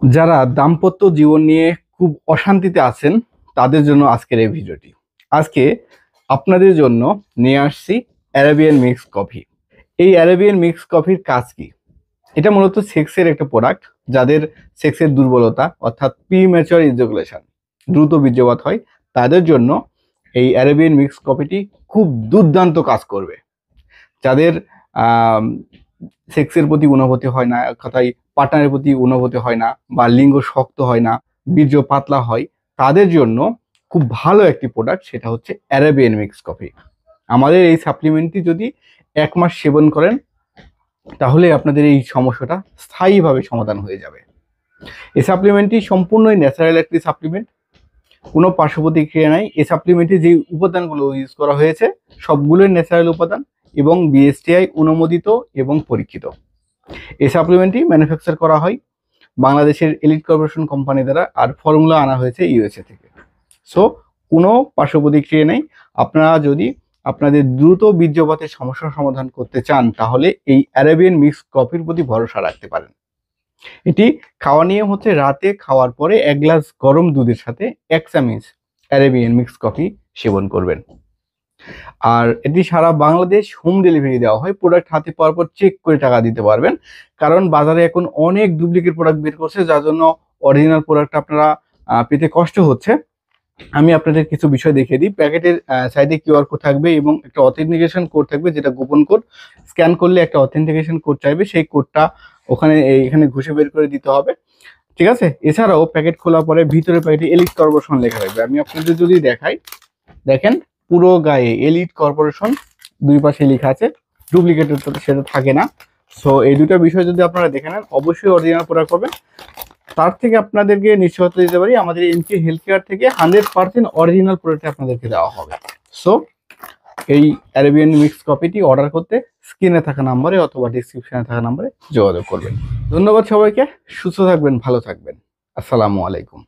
যারা দাম্পত্য জীবন নিয়ে খুব অশান্তিতে আছেন তাদের জন্য আজকের এই ভিডিওটি। আজকে আপনাদের জন্য নিয়ে আসছি অ্যারাবিয়ান মিক্স কফি। এই অ্যারাবিয়ান মিক্স কফির কাজ কি? এটা মূলত সেক্সের একটা প্রোডাক্ট। যাদের সেক্সের দুর্বলতা অর্থাৎ প্রিম্যাচুয়ার ইজাকুলেশন, দ্রুত বীর্যপাত হয়, তাদের জন্য এই অ্যারাবিয়ান মিক্স কফিটি খুব দুর্দান্ত কাজ করবে। যাদের সেক্সের প্রতি অনুভূতি হয় না, কথায় পার্টনারের প্রতি অনুভূতি হয় না, বা লিঙ্গ শক্ত হয় না, বীর্য পাতলা হয়, তাদের জন্য খুব ভালো একটি প্রোডাক্ট, সেটা হচ্ছে অ্যারাবিয়ান মিক্স কফি। আমাদের এই সাপ্লিমেন্টটি যদি 1 মাস সেবন করেন তাহলে আপনাদের এই সমস্যাটা স্থায়ীভাবে সমাধান হয়ে যাবে। এই সাপ্লিমেন্টটি সম্পূর্ণই ন্যাচারাল একটি সাপ্লিমেন্ট, কোনো পার্শ্ব প্রতিক্রিয়া নাই। এই সাপ্লিমেন্টে যে উপাদানগুলো ইউজ করা হয়েছে সবগুলোই ন্যাচারাল উপাদান এবং বিএসটিআই অনুমোদিত এবং পরীক্ষিত। এই সাপ্লিমেন্টটি ম্যানুফ্যাকচার করা হয় বাংলাদেশের এলিট কর্পোরেশন কোম্পানি দ্বারা, আর ফর্মুলা আনা হয়েছে ইউএসএ থেকে। সো কোনো পার্শ্ব প্রতিক্রিয়া নেই। আপনারা যদি আপনাদের দ্রুত বীর্যপাতের সমস্যার সমাধান করতে চান তাহলে এই অ্যারাবিয়ান মিক্স কফির প্রতি ভরসা রাখতে পারেন। এটি খাওয়া নিয়ম হচ্ছে রাতে খাওয়ার পরে 1 গ্লাস গরম দুধের সাথে 1 চামচ অ্যারাবিয়ান মিক্স কফি সেবন করবেন। আর এটি সারা বাংলাদেশ হোম ডেলিভারি দেওয়া হয়। প্রোডাক্ট হাতে পাওয়ার পর চেক করে টাকা দিতে পারবেন, কারণ বাজারে এখন অনেক ডুপ্লিকেট প্রোডাক্ট বের করছে, যার জন্য অরিজিনাল প্রোডাক্ট আপনারা পেতে কষ্ট হচ্ছে। আমি আপনাদের কিছু বিষয় দেখিয়ে দিই। প্যাকেটের সাইডে কিউআর কোড থাকবে এবং একটা অথেন্টিকেশন কোড থাকবে, যেটা গোপন কোড। স্ক্যান করলে একটা অথেন্টিকেশন কোড চাইবে, সেই কোডটা এখানে ঘুষে বের করে দিতে হবে, ঠিক আছে? এছাড়াও প্যাকেট খোলার পরে ভিতরে প্যাকেটে এলিট কর্পোরেশন লেখা থাকবে। আমি আপনাদের যদি দেখাই, দেখেন পুরো গায়ে এলিট কর্পোরেশন দুই পাশে লেখা আছে। ডুপ্লিকেটের সেটা থাকে না। সো এই দুটো বিষয় যদি আপনারা দেখে নেন, অবশ্যই অরিজিনাল প্রোডাক্ট পাবেন। তার থেকে আপনাদেরকে নিশ্চয়তা দিতে পারি, আমাদের এমকে হেলথ কেয়ার থেকে 100% অরিজিনাল প্রোডাক্ট আপনাদেরকে দেওয়া হবে। সো এই অ্যারাবিয়ান মিক্স কফিটি অর্ডার করতে স্ক্রিনে থাকা নাম্বারে অথবা ডিসক্রিপশনে থাকা নাম্বারে যোগাযোগ করবেন। ধন্যবাদ সবাইকে। সুস্থ থাকবেন, ভালো থাকবেন। আসসালামু আলাইকুম।